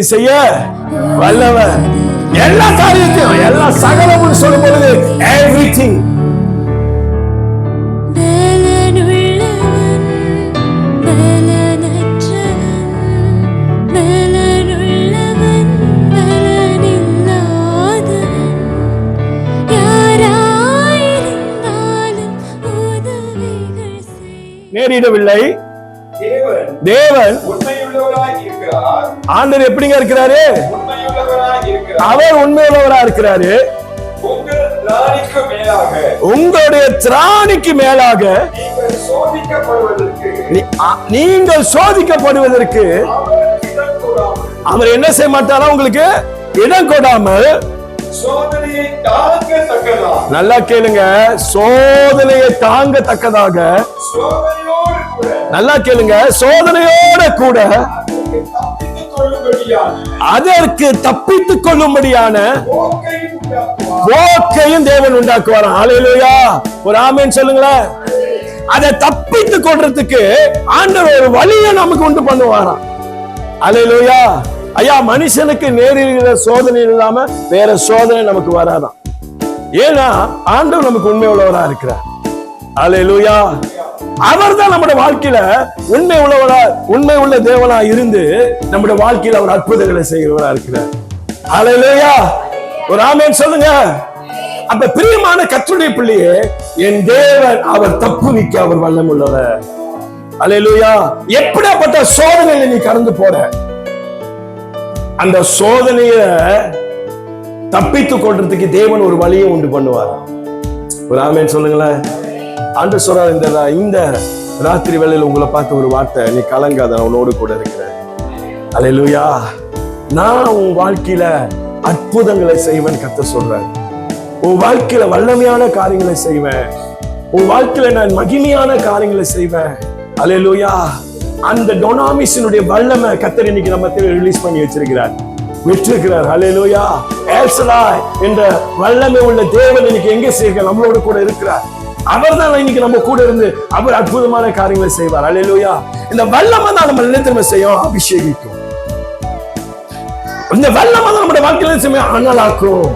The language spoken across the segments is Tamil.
செய்ய வல்லவர். எல்லா காரியத்தையும் எல்லா சகலமும் சொல்லும் பொழுது எவ்ரிதிங். நேரிடவில்லை. தேவன் ஆண்டவர் எப்படிங்க இருக்கிறாரு? அவர் உண்மையுள்ளவரா இருக்கிறாரு. உங்களுடைய திராணிக்கு மேலாக நீங்கள் சோதிக்கப்படுவதற்கு அவர் என்ன செய்ய மாட்டாரா? உங்களுக்கு இடம் கொடாமல் நல்லா கேளுங்க, சோதனையை தாங்கத்தக்கதாக. நல்லா கேளுங்க, சோதனையோட கூட அதற்கு தப்பித்துக் கொள்ளும்படியான போக்கையும் தேவன் உண்டாக்குவார். ஹல்லேலூயா, ஒரு ஆமென் சொல்லுங்களேன். அதை தப்பித்துக் கொள்றதுக்கு ஆண்டவர் ஒரு வழியை நமக்கு உண்டு பண்ணுவாராம். ஹல்லேலூயா. ஐயா, மனுஷனுக்கு நேரிடுகிற சோதனை இல்லாம வேற சோதனை நமக்கு வராதான். ஏன்னா ஆண்டவர் நமக்கு உண்மை உள்ளவரா இருக்கிறார். ஹல்லேலூயா. அவர் தான் நம்முடைய வாழ்க்கையில உண்மை உள்ளவரா, உண்மை உள்ள தேவனா இருந்து நம்முடைய வாழ்க்கையில அவர் அற்புதங்களை செய்கிறவரா இருக்கிறார். ஹல்லேலூயா, ஒரு ஆமென் சொல்லுங்க. அப்ப பிரியமான கர்த்தருடைய பிள்ளையே, என் தேவன் அவர் தப்புவிக்க அவர் வல்லம் உள்ளவர். ஹல்லேலூயா. எப்படிப்பட்ட சோதனையில நீ கடந்து போற, அந்த சோதனைய தப்பித்துக் கொள்றதுக்கு தேவன் ஒரு வழியை உண்டு பண்ணுவார். ஒரு ஆமென் சொல்லுங்களேன். ஆண்டவர் சொல்றார், இந்த ராத்திரி வேளையில உங்களை பார்த்து ஒரு வார்த்தை, நீ கலங்காத, நான் உன்னோடு கூட இருக்கிறேன். ஹல்லேலூயா. நான் உன் வாழ்க்கையில அற்புதங்களை செய்வேன் கர்த்தர் சொல்றார். உன் வாழ்க்கையில வல்லமையான காரியங்களை செய்வேன். உன் வாழ்க்கையில நான் மகிமையான காரியங்களை செய்வேன். ஹல்லேலூயா. அந்த டொனாமிஸினுடைய வல்லமை கர்த்தர் இன்னைக்கு நம்ம ரிலீஸ் பண்ணி வச்சிருக்கிறார், விட்டிருக்கிறார். ஹல்லேலூயா. எல்சடாய் என்ற வல்லமை உள்ள தேவன் இன்னைக்கு எங்க செய்கிறார்? நம்மளோட கூட இருக்கிறார். அவர் தான் இன்னைக்கு நம்ம கூட இருந்து அவர் அற்புதமான காரியங்களை செய்வார். ஹல்லேலூயா. இந்த வல்லமை தான் நம்ம நிலைத்திருமை செய்யும், அபிஷேகிக்கும். இந்த வல்லமை தான் நம்முடைய வாழ்க்கையில அனலாக்கும்.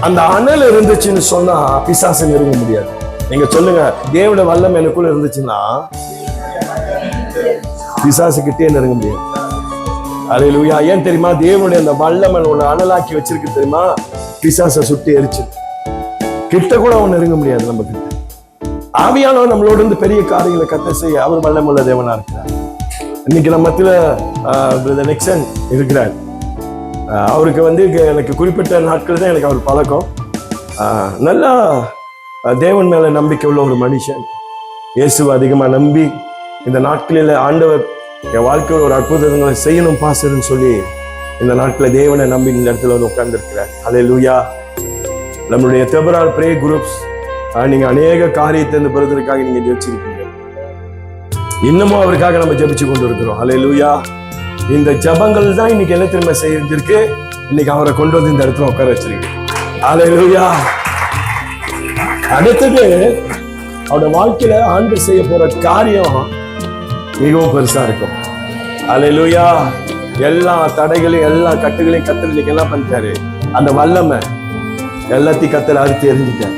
அந்த அனல் இருந்துச்சுன்னு சொன்னா பிசாசு நெருங்க முடியாது. நீங்க சொல்லுங்க, தேவனுடைய வல்லமை எனக்குள்ள இருந்துச்சுன்னா பிசாசு கிட்டே நெருங்க முடியாது. ஹல்லேலூயா. ஏன் தெரியுமா? தேவனுடைய அந்த வல்லமை ஒண்ணு அனலாக்கி வச்சிருக்கு தெரியுமா? பிசாசை சுட்டி எரிச்சு கிட்ட கூட அவன் நெருங்க முடியாது நம்ம கிட்ட. ஆவியானவர் நம்மளோட இருந்து பெரிய காரியங்களை கத்த செய்ய அவர் வல்லமுள்ள தேவனா இருக்கிறார். இன்னைக்கு நம்ம மத்தியில நெக்சன் இருக்கிறார். அவருக்கு எனக்கு குறிப்பிட்ட நாட்கள் தான் எனக்கு அவர் பழக்கம். நல்லா தேவன் மேல நம்பிக்கை உள்ள ஒரு மனுஷன். இயேசுவை அதிகமா நம்பி இந்த நாட்களில் ஆண்டவர் என் வாழ்க்கையில் ஒரு அற்புதங்களை செய்யணும் பாசன்னு சொல்லி இந்த நாட்களில் தேவனை நம்பி இந்த இடத்துல உட்கார்ந்து இருக்கிறார். ஹல்லேலூயா. நம்மளுடைய தெபரால் பிரே குரூப்ஸ், நீங்க அநேக காரியத்தை இந்த பிரதருக்காக நீங்க ஜெபிச்சிருக்கீங்க. இன்னமும் அவருக்காக நம்ம ஜெபிச்சு கொண்டு இருக்கிறோம். ஹல்லேலூயா. இந்த ஜபங்கள் தான் இன்னைக்கு என்ன திரும்ப செய்திருக்கு, இன்னைக்கு அவரை கொண்டு வந்து இந்த இடத்துல உட்கார வச்சிருக்கு. ஹல்லேலூயா. அடுத்தது அவருடைய வாழ்க்கையில ஆண்டு செய்ய போற காரியம் மிகவும் பெருசா இருக்கும். ஹல்லேலூயா. எல்லா தடைகளையும் எல்லா கட்டுகளையும் கர்த்தர் இன்னைக்கு என்ன பண்ணிட்டாரு? அந்த வல்லமை எல்லாத்தையும் கர்த்தர் அறுத்து எறிஞ்சிட்டார்.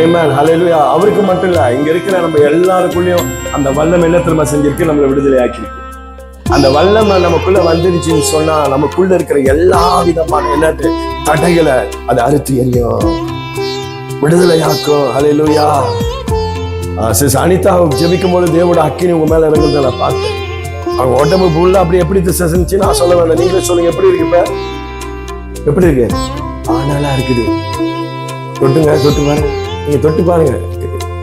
ஆமென். ஹல்லேலூயா. அவருக்கு மட்டும் இல்ல, இங்க இருக்கிற நம்ம எல்லாருக்குள்ளயும் அந்த வல்லமை என்ன திரும்ப செஞ்சிருக்கு? நம்மளை விடுதலை ஆக்கிருக்கு. அந்த வல்லமை நமக்குள்ள வந்துருச்சுன்னு சொன்னா நமக்குள்ள இருக்கிற எல்லா விதமான என்ன தடைகளை அதை அறுத்து எறியும், விடுதலையாக்கும். ஹல்லேலூயா. அனிதா ஜெபிக்கும் போது தேவோட அக்கினி உங்க மேல இறங்குறத நான் பார்த்தேன். அவங்க உடம்பு புள்ள அப்படி எப்படி செஞ்சு நான் சொல்ல வேண்டாம், நீங்களே சொல்லுங்க. எப்படி இருக்கு இப்ப? எப்படி இருக்கு? நல்லா இருக்குது. தொட்டுங்க, தொட்டு பாருங்க. நீங்க தொட்டு பாருங்க.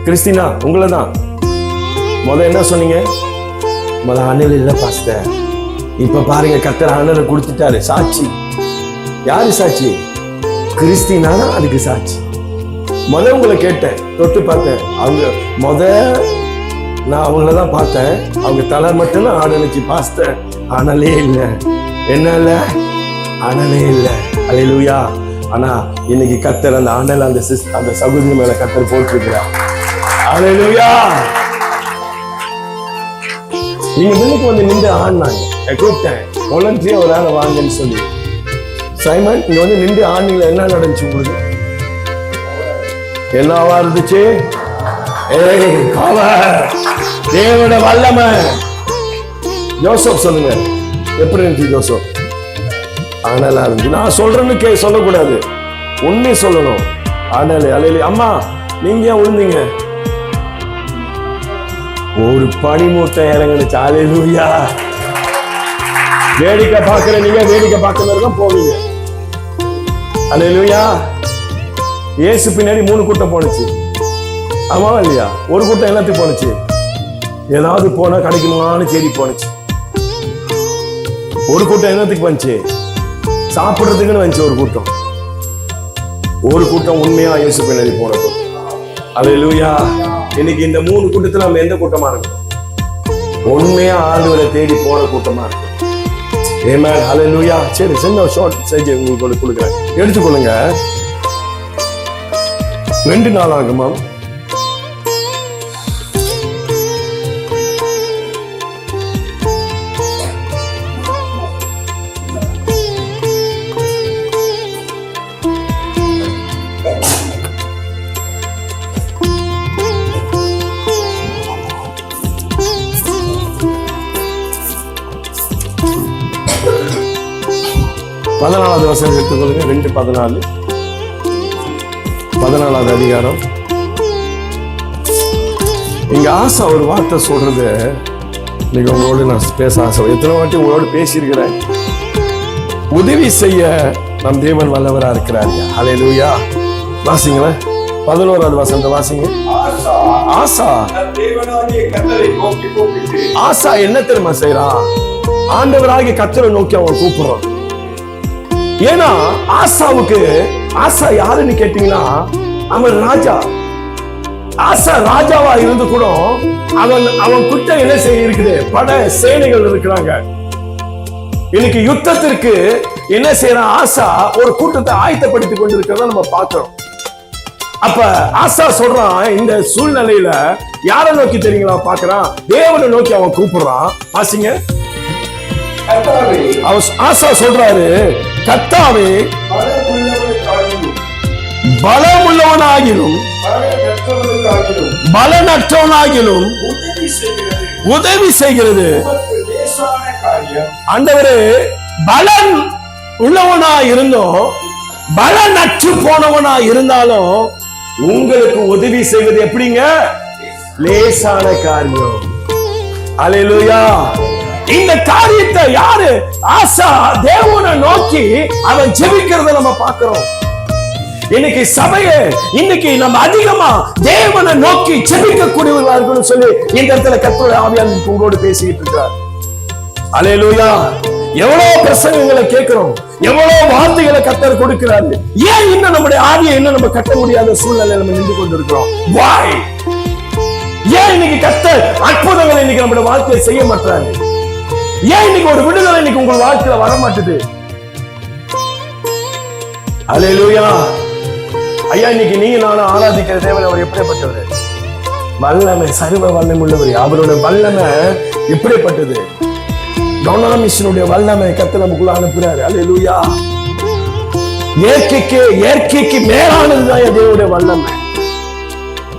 கிறிஸ்டினா உங்களை தான் என்ன சொன்னீங்க? அனல் இல்ல பாஸ்டர். இப்ப பாருங்க, கர்த்தர் அனலை கொடுத்துட்டாரு. சாட்சி யாரு சாட்சி? கிறிஸ்டினா தான் அதுக்கு சாட்சி. உங்களை கேட்டேன், தொட்டு பார்த்தேன். அவங்க நான் அவங்களதான் பார்த்தேன். அவங்க தலை மட்டும் தான் ஆடலிச்சு பாஸ்டர். அனலே இல்லை. என்ன இல்ல? அனலே இல்லை. ஹல்லேலூயா. ஆனா இன்னைக்கு கர்த்தர் அந்த அனல் அந்த சகோதரி மேல கர்த்தர் போட்டிருக்கிறார். ஹல்லேலூயா. நீங்க முன்னுக்கு வந்து நின்று ஆடினாங்க. கூப்பிட்டேன் வாலண்டியா ஒரு ஆளை வாங்கன்னு சொல்லி. சைமன் இங்க வந்து நின்று ஆடினீங்களா? என்ன நடந்துச்சு உங்களுக்கு? என்னவா இருந்துச்சு? தேவனோட வல்லமை. ஜோசப் சொல்லுங்க, எப்படி இருந்துச்சு ஜோசப்? ஆனலா இருந்துச்சு. நான் சொல்றேன்னு சொல்லக்கூடாது, உண்மை சொல்லணும். ஆனாலே அலையில அம்மா நீங்க ஏன் விழுந்தீங்க? ஒரு பனிமூட்டை இறங்குனுச்சு. அல்லேலூயா. வேடிக்கை பார்க்கிற நீங்க வேடிக்கை பார்க்கிற மாதிரி தான் போவீங்க. அல்லேலூயா. இயேசு பின்னாடி 3 கூட்டம் போனுச்சு. ஆமா இல்லையா? ஒரு கூட்டம் எல்லாத்தையும் போனுச்சு, ஏதாவது போனா கிடைக்கணும்னு தேடி போனுச்சு. ஒரு கூட்டம் என்னத்துக்கு வந்துச்சு? சாப்பிடுறதுக்குன்னு வந்துச்சு. ஒரு கூட்டம் உண்மையா இயேசு பின்னாடி போன கூட்டம். அல்லேலூயா. இன்னைக்கு இந்த 3 கூட்டத்துல நம்ம எந்த கூட்டமா இருக்கோம்? உண்மையா ஆண்டவரை தேடி போன கூட்டமா இருக்கும். ஆமென். அல்லேலூயா. சரி, சின்ன ஷார்ட் மெசேஜ் உங்களுக்கு கொடுக்குறேன், எடுத்துக்கொள்ளுங்க. 2 நாளாகுமா? பதினாலாவது வசனம் எடுத்துக்கொள்ளுங்க. 2:14, 14வது அதிகாரம். இங்க ஆசா ஒரு வார்த்தை சொல்றது, இன்னைக்கு உங்களோட நான் பேச ஆசை. எத்தனை வாட்டி உங்களோட பேசியிருக்கிறேன். உதவி செய்ய நம் தேவன் வல்லவரா இருக்கிறார். அல்லேலூயா. வாசிங்களேன், 11வது வசனத்தை வாசிங்க. ஆசா என்ன தெரியுமா செய்யறான்? ஆண்டவராகிய கர்த்தரை நோக்கி அவன் கூப்பிடுறான். ஏன்னா ஆசாவுக்கு, ஆசா யாருன்னு கேட்டீங்கன்னா அவன் ராஜா. ஆசா ராஜாவா இருந்து கூட அவன் கிட்ட என்ன செய்ய இருக்குது? பட சேனைகள் இருக்கிறாங்க. இன்னைக்கு யுத்தத்திற்கு என்ன செய்யறான்? ஆசா ஒரு கூட்டத்தை ஆயத்தப்படுத்தி கொண்டிருக்கிறத நம்ம பார்க்கிறோம். அப்ப ஆசா சொல்றான், இந்த சூழ்நிலையில யாரை நோக்கி தெரியுங்களா பார்க்கிறான்? தேவனை நோக்கி அவன் கூப்பிடுறான். வாசிங்க. ஆசா சொல்றாரு, கர்த்தாவே பலமுள்ளவனாகிலும் பலனற்றவனாகிலும் உதவி செய்கிறது. ஆண்டவரே, பலன் உள்ளவனா இருந்தோம், பலனற்று போனவனா இருந்தாலும் உங்களுக்கு உதவி செய்வது எப்படிங்க? லேசான காரியம். அல்லேலூயா. இந்த காரியத்தை யாரு? ஆசா தேவனை நோக்கி அவன் ஜெபிக்கிறத நம்ம பார்க்கிறோம். இன்னைக்கு சபையை, இன்னைக்கு நம்ம அதிகமா தேவனை நோக்கி ஜெபிக்கக்கூடியவர்கள் சொல்லி இந்த இடத்துல கர்த்தருடைய ஆவியானவர் உங்களோடு பேசிட்டு இருக்கிறார். அல்லேலூயா. எவ்வளவு பிரசங்கங்களை கேட்கிறோம், எவ்வளவு வார்த்தைகளை கர்த்தர் கொடுக்கிறாரு. ஏன் இன்னும் நம்முடைய ஆவியை இன்னும் நம்ம கட்ட முடியாத சூழ்நிலை நம்ம நின்று கொண்டிருக்கிறோம்? Why? ஏன் இன்னைக்கு கர்த்தர் அற்புதங்களை இன்னைக்கு நம்முடைய வாழ்க்கையை செய்ய மாட்டாரு? ஏன் இன்னைக்கு ஒரு விடுதலை இன்னைக்கு உங்க வாழ்க்கையில வர மாட்டுது? அல்லேலூயா. ஐயா, இன்னைக்கு நீங்க நானும் ஆராதிக்கிற தேவன் அவர் எப்படிப்பட்டவர்? வல்லமை, சர்வ வல்லமை உள்ளவர். அவரோட வல்லமை எப்படிப்பட்டது? டொனாமிஷனுடைய வல்லமை கர்த்தர் நமக்குள்ள அனுப்புறாரு. அல்லேலூயா. இயற்கைக்கு மேலானதுதான் தேவனுடைய வல்லமை.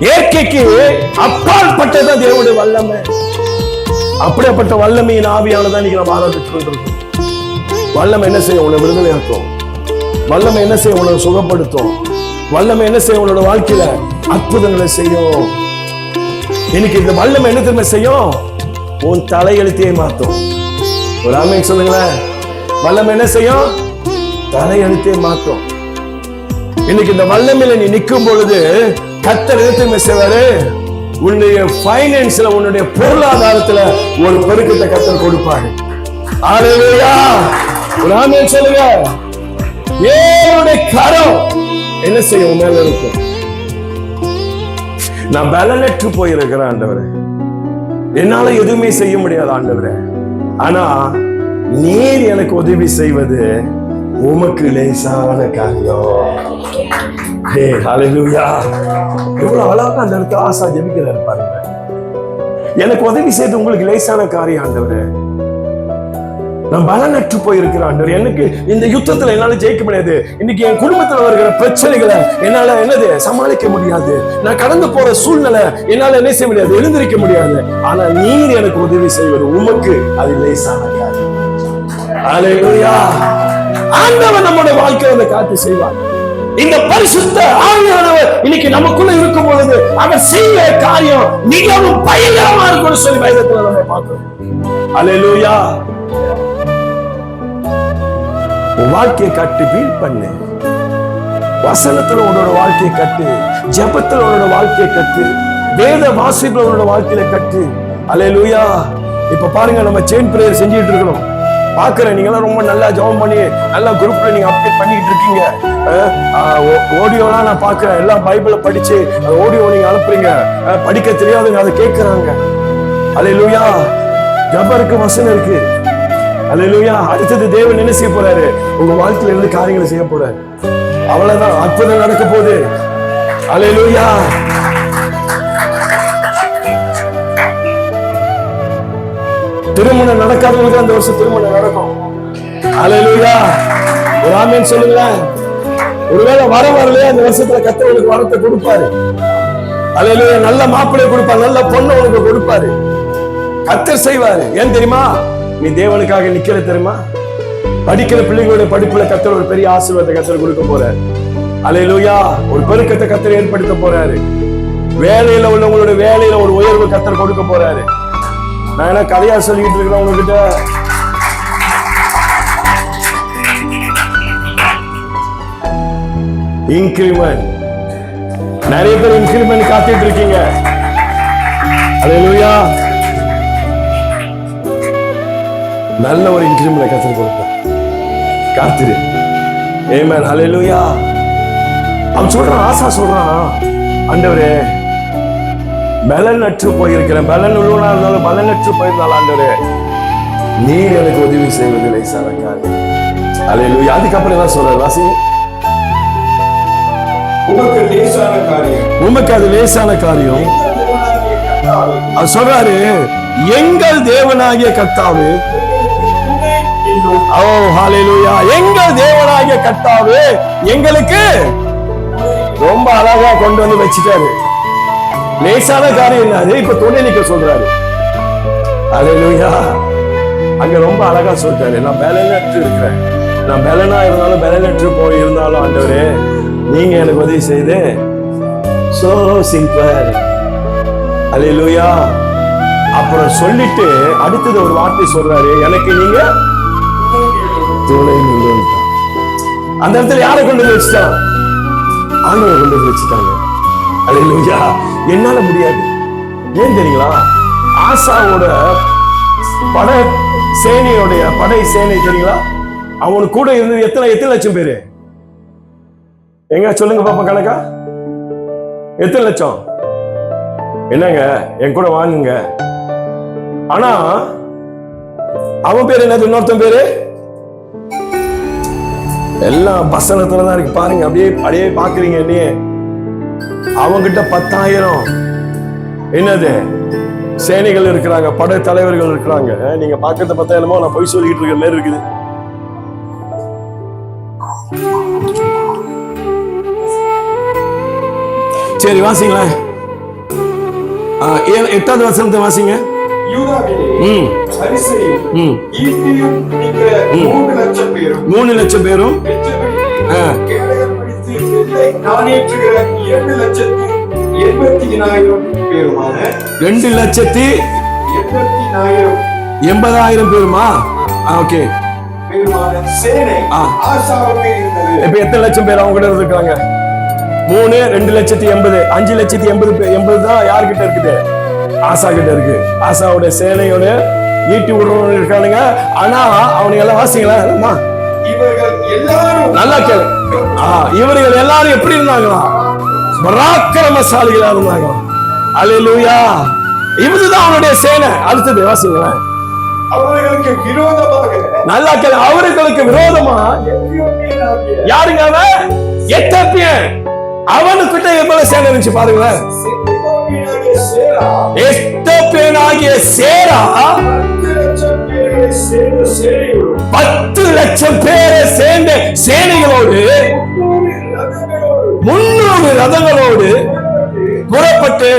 இயற்கைக்கு அப்பாற்பட்டதான் தேவனுடைய வல்லமை. அப்படிப்பட்ட வல்லமையின் ஆவியானதான் இன்னைக்கு நம்ம ஆராதிச்சு கொண்டிருக்கோம். வல்லமை என்ன செய்யும்? உன்னை விடுதலை ஆக்கும். வல்லமை என்ன செய்யும்? உன்னை சுகப்படுத்தும். வல்லமை என்ன செய்யும்? உன்னோட வாழ்க்கையில அற்புதங்களை செய்யும். இன்னைக்கு இந்த வல்லமை என்ன தெரியுமா செய்யும்? உன் தலையெழுத்தையே மாத்தும். ஒரு ஆமென் சொல்லுங்களேன். வல்லமை என்ன செய்யும்? தலையெழுத்தையே மாத்தும். இன்னைக்கு இந்த வல்லமையில நீ நிற்கும் பொழுது கர்த்தர் என்ன தெரியுமா செய்வாரு? உன்னுடைய பைனான்ஸ்ல, உன்னுடைய பொருளாதாரத்துல ஒரு பெருக்கத்தை கர்த்தர் கொடுப்பாரு. அல்லேலூயா. ஒரு ஆமென் சொல்லுங்க. ஏழுடைய கரம் என்ன செய்யும்? மேல இருக்கும். நான் பலனற்று போயிருக்கிறேன் ஆண்டவரே, என்னால எதுவுமே செய்ய முடியாது ஆண்டவரே. ஆனா நீர் எனக்கு உதவி செய்வது உமக்கு லேசான காரியம். ஹalleluya. எவ்வளவு அழகா அந்த இடத்துல ஆசா ஜெபிக்கிறாரு பாருங்க. எனக்கு உதவி செய்து உங்களுக்கு லேசான காரியம் ஆண்டவரே. நான் பலனற்று போயிருக்கிற ஆண்டவர், எனக்கு இந்த யுத்தத்துல என்னால ஜெயிக்க முடியாது. இன்னைக்கு என் குடும்பத்துல வருகிற பிரச்சனைகளை என்னால சமாளிக்க முடியாது. நான் கடந்து போற சூழ்நிலை என்னால என்ன செய்ய முடியாது, எழுந்திருக்க முடியாது. ஆனா நீர் எனக்கு உதவி செய்வது உமக்கு அது லேசான காரியம். அல்லேலூயா. ஆண்டவர் நம்முடைய வாழ்க்கையை அந்த காத்து செய்வார். இந்த பரிசுத்த ஆவியானவர் இன்னைக்கு நமக்குள்ள இருக்கும் பொழுது அவர் செய்கிற காரியம் மிகவும் பயங்கரமா இருக்கும்னு சொல்லி வேதத்துல நம்ம பார்க்கிறோம். அல்லேலூயா. உன் வாழ்க்கையை கட்டு, பீல் பண்ணு. வசனத்துல உன்னோட வாழ்க்கையை கட்டு, ஜெபத்துல உன்னோட வாழ்க்கையை கட்டு, வேத வாசிப்புல உன்னோட வாழ்க்கையில கட்டு. அல்லேலூயா. இப்ப பாருங்க, நம்ம செயின் பிரேயர் செஞ்சுட்டு இருக்கணும். பாக்குறேன் நீங்க எல்லாம் ரொம்ப நல்லா ஜெபம் பண்ணி நல்லா குரூப்ல நீங்க அப்டேட் பண்ணிட்டு இருக்கீங்க. ஆடியோலாம் நான் பாக்குறேன், எல்லாம் பைபிளை படிச்சு ஆடியோ நீங்க அனுப்புறீங்க. படிக்க தெரியாதுங்க அதை கேட்கிறாங்க. அல்லேலூயா. ஜெபம் இருக்கு, வசனம் இருக்கு. அல்லேலூயா. அடுத்தது தேவன் என்ன செய்ய போறாரு, உங்க வாழ்க்கையில இருந்து காரியங்களை செய்ய போறாரு. அவ்வளவுதான், அற்புதம் நடக்க போகுது. அல்லேலூயா. திருமணம் நடக்காதவங்களுக்கு அந்த வருஷம் திருமணம் நடக்கும். அல்லேலூயா. ஒரு ஆமென் சொல்லுங்களேன். ஒருவேளை வரலையா அந்த வருஷத்துல கர்த்தருக்கு வரத்தை கொடுப்பாரு. அல்லேலூயா. நல்ல மாப்பிள்ளை கொடுப்பாரு, நல்ல பொண்ணு உனக்கு கொடுப்பாரு. கர்த்தர் செய்வாரு. ஏன் தெரியுமா, நீ தேவனுக்காக நிக்கிற. தெரியுமா, படிக்கிற பிள்ளைகளுடைய படிப்புல கர்த்தர் ஒரு பெரிய ஆசீர்வாதத்தை கர்த்தர் கொடுக்க போறாரு. அல்லேலூயா. ஒரு பெருக்கத்தை கர்த்தர் ஏற்படுத்த போறாரு. வேலையில உள்ளவங்களோட வேலையில ஒரு உயர்வு கர்த்தர் கொடுக்க போறாரு. நான் என்ன கதையா சொல்லிட்டு இருக்கிறேன் உங்ககிட்ட. இன்கிரிமெண்ட், நிறைய பேர் இன்கிரிமெண்ட் காத்துட்டு இருக்கீங்க. அல்லேலூயா. நல்ல ஒரு இன்கிரிமெண்ட் கர்த்தர் கொடுப்பார். காத்துரு. ஆமென். அல்லேலூயா. அவன் சொல்றான், ஆசா சொல்றான், ஆண்டவரே பலனற்று போயிருக்கிறேன், பலன் உள்ளவனா இருந்தாலும் பலனற்று போயிருந்தாலும் ஆண்டவரே நீர் எனக்கு உதவி செய்வது லேசான காரியம். அல்லேலூயா. அதுக்கப்புறம் என்ன சொல்றாரு, வாசிங்க. உமக்கு லேசான காரியம், உமக்கு அது லேசான காரியம். அவர் சொல்றாரு, எங்கள் தேவனாகிய கர்த்தாவே. ஓ ஹல்லேலூயா. எங்கள் தேவனாகிய கர்த்தாவே எங்களுக்கு ரொம்ப அழகா கொண்டு வந்து வச்சுட்டாரு. லேசான காரியம் என்ன, இப்ப துணை நிக்க சொல்றாரு. அல்லேலூயா. அங்க ரொம்ப அழகா சொல்றாரு, நான் பலனற்று இருக்கிறேன், நான் பலனா இருந்தாலும் பலனற்று போய் இருந்தாலும் ஆண்டவரே நீங்க எனக்கு உதவி செய்து. So simple. அல்லேலூயா. அப்புறம் சொல்லிட்டு அடுத்தது ஒரு வார்த்தை சொல்றாரு, எனக்கு நீங்க துணை நின்று. அந்த இடத்துல யாரை கொண்டு வந்து வச்சுட்டான், ஆண்டவரை கொண்டு வந்து வச்சுட்டாங்க. அல்லேலூயா. என்னால முடியாது. ஏன் தெரியுங்களா, ஆசாவோட படை சேனை தெரியுங்களா, அவனுக்கு கூட இருந்தது எத்தனை லட்சம் பேரு. எங்க சொல்லுங்க பாப்பா கணக்கா, எத்தனை லட்சம்? என்னங்க என் கூட வாங்குங்க. ஆனா அவன் பேரு என்னது, இன்னொருத்தன் பேரு எல்லாம் வசனத்துலதான் இருக்கு பாருங்க. அப்படியே பாக்குறீங்க என்னையே. அவங்கிட்ட 10,000 என்னது சேனைகள் இருக்கிறாங்க, படை தலைவர்கள் இருக்கிறாங்க. நீங்க பாக்குறத 10,000 நான் போய் சொல்லிட்டு இருக்கிற மாதிரி இருக்குது. சரி வாசிங்களேன். 8வது வசனத்தை வாசிங்க. யூதாவிலே அரிசையும் ஈட்டியும் பிடிக்கிற 3 லட்சம் பேரும் கேடகம் பிடித்து எல்லை நாணேற்றுகிற 2,80,000 பேருமான 2,80,000 பேருமா? ஓகே. பேருமான சேனை ஆசாவுக்கு இருந்தது. இப்ப எத்தனை லட்சம் பேர் அவங்க கிட்ட இருக்காங்க? 3, 2,80,000, 5,80,000 தான் யார்கிட்ட இருக்குது? ஆசா கிட்ட இருக்கு. ஆசாவோட சேனையோட ஈட்டி விடுறவங்க இருக்கானுங்க. ஆனா அவனுங்க எல்லாம் வாசிங்களா, இவர்கள் எல்லாரும் நல்லா கேளு. இவர்கள் எல்லாரும் எப்படி இருந்தாங்களா? பராக்கிரமசாலிகளா இருந்தாங்க. அல்லேலூயா. இதுதான் அவனுடைய சேனை. அடுத்தது வாசிங்களா. அவர்களுக்கு விரோதமாக, நல்லா கேளு, அவர்களுக்கு விரோதமா யாருங்க? அவன் எத்தப்பியன். அவனுக்கிட்ட எவ்வளவு சேனை இருந்துச்சு பாருங்களேன். எஸ்தோப்பேனாகிய சேரா 10 லட்சம் பேரை சேர்ந்த சேனைகளோடு 300 ரதங்களோடு புறப்பட்டு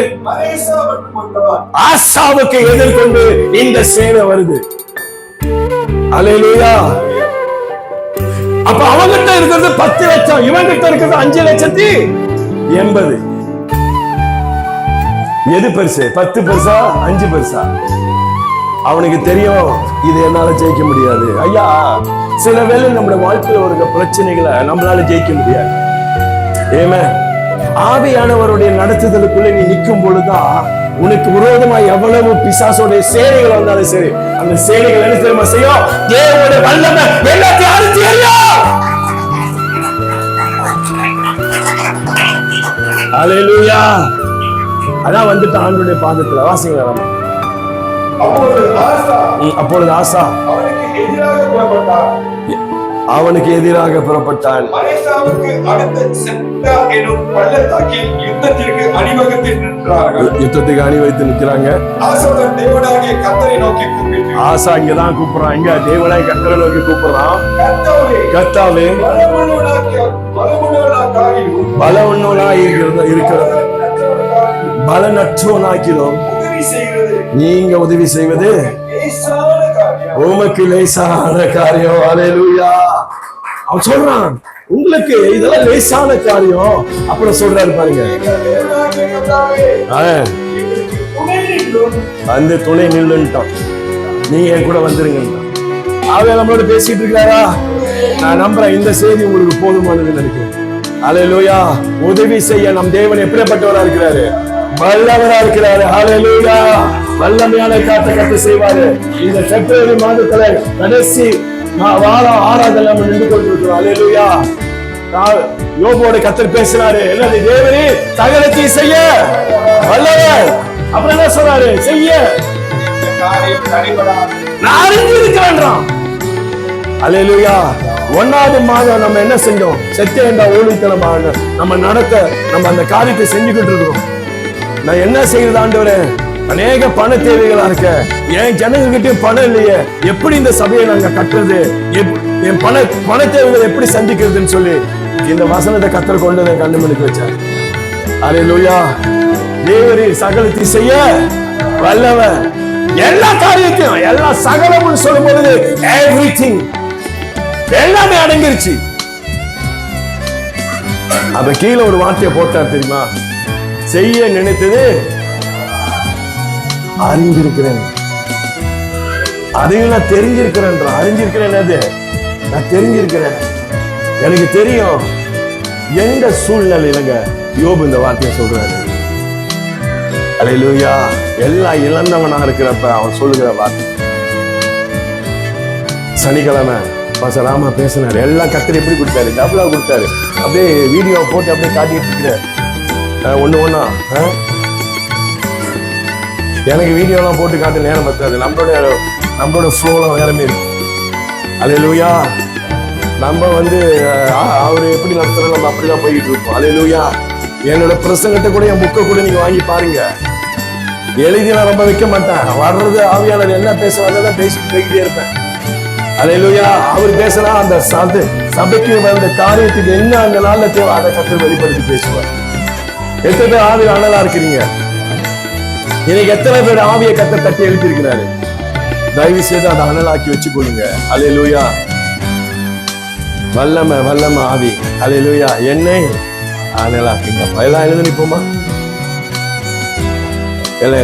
ஆசாவுக்கு எதிர்கொண்டு இந்த சேனை வருது. அல்லேலூயா. அப்ப அவங்கிட்ட இருக்கிறது 10 லட்சம், இவங்கிட்ட இருக்கிறது 5,80,000. எது பெருசு? 10 பெருசா 5 பெருசா? அவனுக்கு தெரியும் இது என்னால ஜெயிக்க முடியாது. ஐயா, சில வேளை நம்முடைய வாழ்க்கையில ஒரு பிரச்சனைகளை நம்மளால ஜெயிக்க முடியாது. ஏமே, ஆவியானவருடைய நடத்துதலுக்குள்ள நீ நிற்கும் பொழுதுதான் உனக்கு விரோதமா எவ்வளவு பிசாசோடைய சேனைகள் வந்தாலும் சரி, அந்த சேனைகள் என்ன தெரியுமா செய்யும்? தேவனுடைய வல்லமை எல்லாத்தையும் அழிச்சு எறியும். அல்லேலூயா. அதான் வந்துட்டு ஆண்டவருடைய பாதத்துல வாசிங்களா. அப்பொழுது ஆசா அவனுக்கு எதிராக புறப்பட்டான். யுத்தத்துக்கு அணிவகுத்து நிற்கிறாங்க. ஆசா இங்கதான் கூப்பிடுறான். இங்க தேவனாய் கர்த்தரை நோக்கி கூப்பிடுறான். கர்த்தாவே, பலவன்னோனாய் இருக்கிறது பலனற்றோனாக்கிறோம். நீங்க உதவி செய்வது உமக்கு லேசான காரியம். அல்லேலூயா. அவன் சொல்றான், உங்களுக்கு இதெல்லாம் லேசான காரியம். அப்புறம் சொல்றாரு பாருங்க, அந்த துணை நில்லுன்ட்டான். நீங்க என் கூட வந்துருங்க. அவன் நம்மளோட பேசிட்டு இருக்காரா? நான் நம்புறேன் இந்த செய்தி உங்களுக்கு போதுமானது நினைக்கிறேன். அல்லேலூயா. உதவி செய்ய நம் தேவன் எப்படிப்பட்டவரா இருக்கிறாரு? வல்லவரா இருக்கிறாரு. அல்லேலூயா. வல்லமையான கத்த செய்வாரு. இந்த பிப்ரவரி மாதத்துல கடைசி வாரம் 6வது நம்ம நின்று கொண்டிருக்கிறோம். அல்லேலூயா. யோபோட கர்த்தர் பேசுறாரு. என்னது? தேவனே சகலத்தையும் செய்ய வல்லவர். அப்புறம் என்ன சொல்றாரு? செய்ய நான் அறிஞ்சிருக்கிறேன். அல்லேலூயா. 1வது மாதம் நம்ம என்ன செஞ்சோம்? சத்தியண்டா ஊழியத்தனமான நம்ம நடத்த நம்ம அந்த காரியத்தை செஞ்சுக்கிட்டு இருக்கிறோம். நான் என்ன செய்யறது ஆண்டவரே? அநேக பண தேவைகளா இருக்க, என் ஜனங்ககிட்டயும் பணம் இல்லையே, எப்படி இந்த சபையை நாங்க கட்டுறது, என் பண தேவைகளை எப்படி சந்திக்கிறதுன்னு சொல்லி இந்த வசனத்தை கர்த்தர் கொண்டு அதை கண்டுபிடிக்க வச்சார். அல்லேலூயா. தேவரே சகலத்தை செய்ய வல்லவர். எல்லா காரியத்தையும் எல்லா சகலமும் சொல்லும் பொழுது எவ்ரிதிங் எல்லாமே அடங்கிருச்சு. அப்ப கீழே ஒரு வார்த்தையை போட்டார் தெரியுமா? செய்ய நினைத்தது அறிஞ்சிருக்கிறேன், அதையும் நான் தெரிஞ்சிருக்கிறேன். அறிஞ்சிருக்கிறேன், அது நான் தெரிஞ்சிருக்கிறேன். எனக்கு தெரியும் எந்த சூழ்நிலையிலங்க யோபு இந்த வார்த்தையை சொல்றாரு. அல்லேலூயா. எல்லாம் இழந்தவனா இருக்கிறப்ப அவன் சொல்லுகிற வார்த்தை. சனிக்கிழமை பாஸ்டர் ராமா பேசினாரு. எல்லாம் கர்த்தர் எப்படி கொடுத்தாரு? டபுளா கொடுத்தாரு. அப்படியே வீடியோ போட்டு அப்படியே காட்டிட்டு இருக்கிற ஒண்ணா. எனக்கு வீடியோலாம் போட்டு காட்ட நேரம் பத்தாது. நம்மளோட ஃப்ளோலாம் வேற மாதிரி இருக்கு. அல்லேலூயா. நம்ம அவரு எப்படி நடத்துறோம் நம்ம அப்படிதான் போயிட்டு இருக்கோம். அல்லேலூயா. என்னோட பிரசங்கத்தை கூட என் புக்கை கூட நீங்க வாங்கி பாருங்க. எழுதி நான் ரொம்ப வைக்க மாட்டேன். வர்றது ஆவியாளர் என்ன பேசுவாங்க பேசிட்டு போய்கிட்டே இருப்பேன். அல்லேலூயா. அவர் பேசுறா அந்த சபைக்கு வந்த காரியத்துக்கு என்ன அந்த நாள்ல தேவை அதை கர்த்தர் வெளிப்படுத்தி பேசுவார். எத்தனை பேர் ஆவியில் அனலா இருக்கிறீங்க? இன்னைக்கு எத்தனை பேர் ஆவியை கர்த்தர் தட்டி எழுப்பியிருக்கிறாரு? தயவு செய்து அதை அனலாக்கி வச்சுக்கொள்ளுங்க. அல்லேலூயா. வல்லமை ஆவி. அல்லேலூயா. என்னை அனலாக்குங்க. எல்லாம் எழுந்து நிப்போமா? எல்லாம்